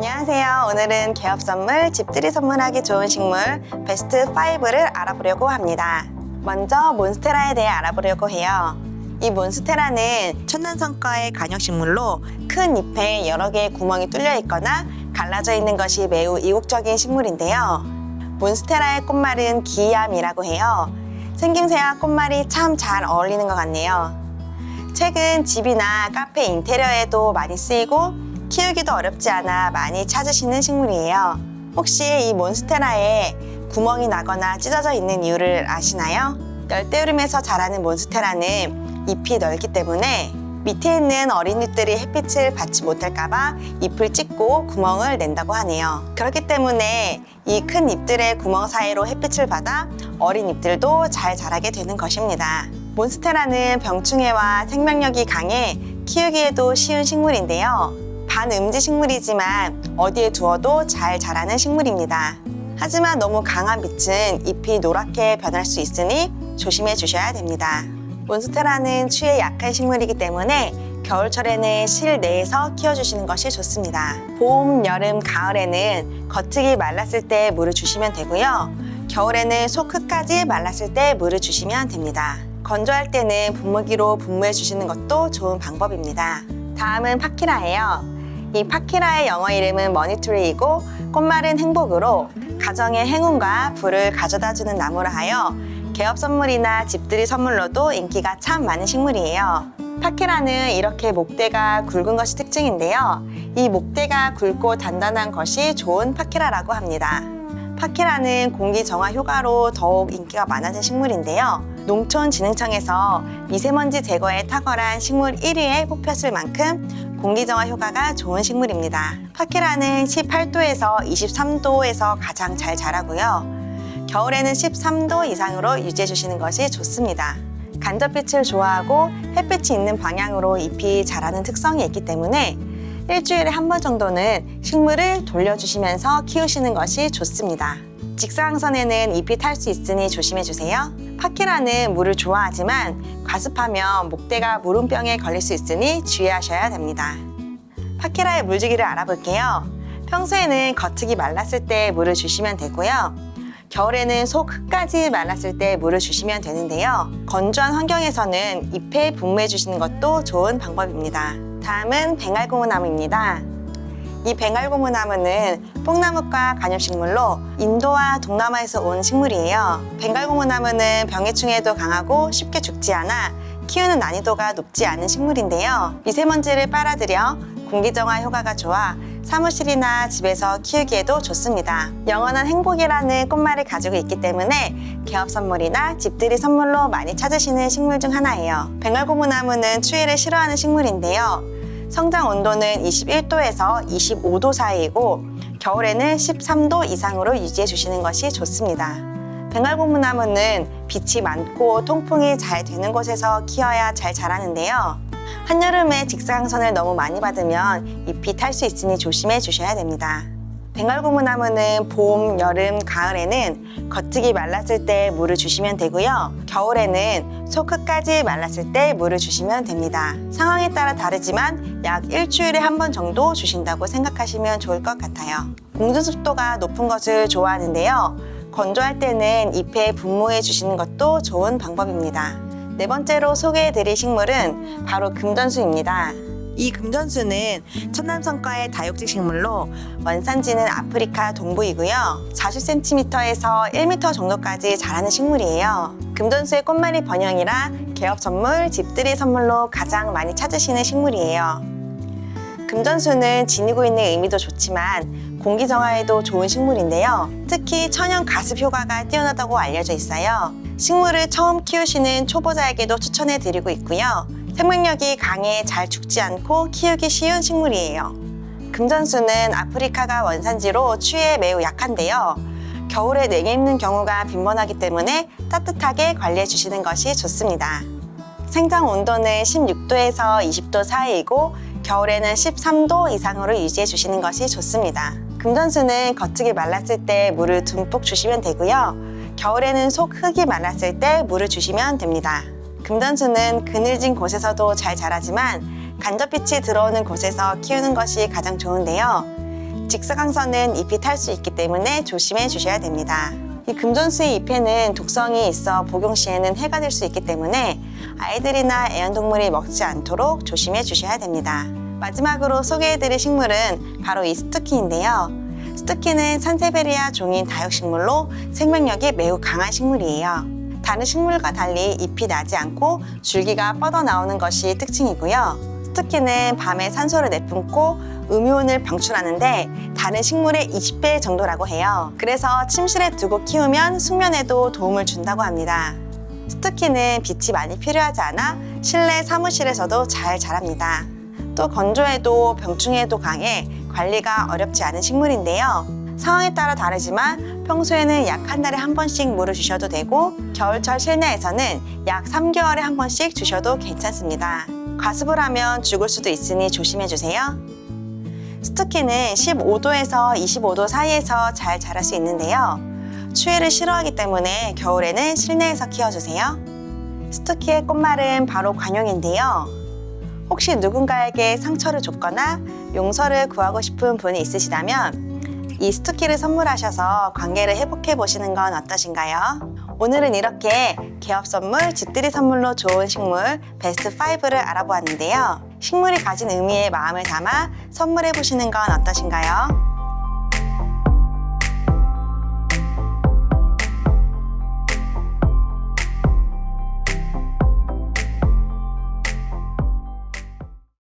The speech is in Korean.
안녕하세요. 오늘은 개업 선물, 집들이 선물하기 좋은 식물 베스트 5를 알아보려고 합니다. 먼저 몬스테라에 대해 알아보려고 해요. 이 몬스테라는 천연성과의 관역식물로 큰 잎에 여러 개의 구멍이 뚫려 있거나 갈라져 있는 것이 매우 이국적인 식물인데요. 몬스테라의 꽃말은 기이암이라고 해요. 생김새와 꽃말이 참 잘 어울리는 것 같네요. 최근 집이나 카페 인테리어에도 많이 쓰이고 키우기도 어렵지 않아 많이 찾으시는 식물이에요. 혹시 이 몬스테라에 구멍이 나거나 찢어져 있는 이유를 아시나요? 열대우림에서 자라는 몬스테라는 잎이 넓기 때문에 밑에 있는 어린 잎들이 햇빛을 받지 못할까봐 잎을 찢고 구멍을 낸다고 하네요. 그렇기 때문에 이 큰 잎들의 구멍 사이로 햇빛을 받아 어린 잎들도 잘 자라게 되는 것입니다. 몬스테라는 병충해와 생명력이 강해 키우기에도 쉬운 식물인데요. 반음지 식물이지만 어디에 두어도 잘 자라는 식물입니다. 하지만 너무 강한 빛은 잎이 노랗게 변할 수 있으니 조심해 주셔야 됩니다. 몬스테라는 추위에 약한 식물이기 때문에 겨울철에는 실내에서 키워주시는 것이 좋습니다. 봄, 여름, 가을에는 겉흙이 말랐을 때 물을 주시면 되고요. 겨울에는 속 끝까지 말랐을 때 물을 주시면 됩니다. 건조할 때는 분무기로 분무해 주시는 것도 좋은 방법입니다. 다음은 파키라예요. 이 파키라의 영어 이름은 머니트리이고 꽃말은 행복으로 가정의 행운과 부를 가져다주는 나무라 하여 개업 선물이나 집들이 선물로도 인기가 참 많은 식물이에요. 파키라는 이렇게 목대가 굵은 것이 특징인데요. 이 목대가 굵고 단단한 것이 좋은 파키라라고 합니다. 파키라는 공기 정화 효과로 더욱 인기가 많아진 식물인데요. 농촌진흥청에서 미세먼지 제거에 탁월한 식물 1위에 뽑혔을 만큼 공기 정화 효과가 좋은 식물입니다. 파키라는 18도에서 23도에서 가장 잘 자라고요. 겨울에는 13도 이상으로 유지해 주시는 것이 좋습니다. 간접빛을 좋아하고 햇빛이 있는 방향으로 잎이 자라는 특성이 있기 때문에 일주일에 한 번 정도는 식물을 돌려주시면서 키우시는 것이 좋습니다. 직사광선에는 잎이 탈 수 있으니 조심해 주세요. 파키라는 물을 좋아하지만 과습하면 목대가 물음병에 걸릴 수 있으니 주의하셔야 됩니다. 파키라의 물주기를 알아볼게요. 평소에는 겉흙이 말랐을 때 물을 주시면 되고요. 겨울에는 속 끝까지 말랐을 때 물을 주시면 되는데요. 건조한 환경에서는 잎에 분무해 주시는 것도 좋은 방법입니다. 다음은 벵갈고무나무입니다. 이 벵갈고무나무는 뽕나무과 관엽식물로 인도와 동남아에서 온 식물이에요. 벵갈고무나무는 병해충에도 강하고 쉽게 죽지 않아 키우는 난이도가 높지 않은 식물인데요. 미세먼지를 빨아들여 공기정화 효과가 좋아 사무실이나 집에서 키우기에도 좋습니다. 영원한 행복이라는 꽃말을 가지고 있기 때문에 개업 선물이나 집들이 선물로 많이 찾으시는 식물 중 하나예요. 벵갈고무나무는 추위를 싫어하는 식물인데요. 성장 온도는 21도에서 25도 사이이고 겨울에는 13도 이상으로 유지해 주시는 것이 좋습니다. 벵갈고무나무는 빛이 많고 통풍이 잘 되는 곳에서 키워야 잘 자라는데요. 한여름에 직사광선을 너무 많이 받으면 잎이 탈 수 있으니 조심해 주셔야 됩니다. 벵갈고무나무는 봄, 여름, 가을에는 겉흙이 말랐을 때 물을 주시면 되고요. 겨울에는 속 끝까지 말랐을 때 물을 주시면 됩니다. 상황에 따라 다르지만 약 일주일에 한 번 정도 주신다고 생각하시면 좋을 것 같아요. 공중 습도가 높은 것을 좋아하는데요. 건조할 때는 잎에 분무해 주시는 것도 좋은 방법입니다. 네 번째로 소개해 드릴 식물은 바로 금전수입니다. 이 금전수는 천남성과의 다육직 식물로 원산지는 아프리카 동부이고요. 40cm에서 1m 정도까지 자라는 식물이에요. 금전수의 꽃말이 번영이라 개업 선물, 집들이 선물로 가장 많이 찾으시는 식물이에요. 금전수는 지니고 있는 의미도 좋지만 공기 정화에도 좋은 식물인데요. 특히 천연 가습 효과가 뛰어나다고 알려져 있어요. 식물을 처음 키우시는 초보자에게도 추천해 드리고 있고요. 생명력이 강해 잘 죽지 않고 키우기 쉬운 식물이에요. 금전수는 아프리카가 원산지로 추위에 매우 약한데요. 겨울에 냉해 입는 경우가 빈번하기 때문에 따뜻하게 관리해 주시는 것이 좋습니다. 생장 온도는 16도에서 20도 사이이고 겨울에는 13도 이상으로 유지해 주시는 것이 좋습니다. 금전수는 겉흙이 말랐을 때 물을 듬뿍 주시면 되고요. 겨울에는 속 흙이 말랐을 때 물을 주시면 됩니다. 금전수는 그늘진 곳에서도 잘 자라지만 간접빛이 들어오는 곳에서 키우는 것이 가장 좋은데요. 직사광선은 잎이 탈 수 있기 때문에 조심해 주셔야 됩니다. 이 금전수의 잎에는 독성이 있어 복용 시에는 해가 될 수 있기 때문에 아이들이나 애완동물이 먹지 않도록 조심해 주셔야 됩니다. 마지막으로 소개해드릴 식물은 바로 이 스투키인데요. 스투키는 산세베리아 종인 다육식물로 생명력이 매우 강한 식물이에요. 다른 식물과 달리 잎이 나지 않고 줄기가 뻗어나오는 것이 특징이고요. 스투키는 밤에 산소를 내뿜고 음이온을 방출하는데 다른 식물의 20배 정도라고 해요. 그래서 침실에 두고 키우면 숙면에도 도움을 준다고 합니다. 스투키는 빛이 많이 필요하지 않아 실내 사무실에서도 잘 자랍니다. 또 건조해도 병충해도 강해 관리가 어렵지 않은 식물인데요. 상황에 따라 다르지만 평소에는 약 한 달에 한 번씩 물을 주셔도 되고 겨울철 실내에서는 약 3개월에 한 번씩 주셔도 괜찮습니다. 과습을 하면 죽을 수도 있으니 조심해 주세요. 스투키는 15도에서 25도 사이에서 잘 자랄 수 있는데요. 추위를 싫어하기 때문에 겨울에는 실내에서 키워주세요. 스투키의 꽃말은 바로 관용인데요. 혹시 누군가에게 상처를 줬거나 용서를 구하고 싶은 분이 있으시다면 이 스투키를 선물하셔서 관계를 회복해 보시는 건 어떠신가요? 오늘은 이렇게 개업 선물, 집들이 선물로 좋은 식물 베스트 5를 알아보았는데요. 식물이 가진 의미에 마음을 담아 선물해 보시는 건 어떠신가요?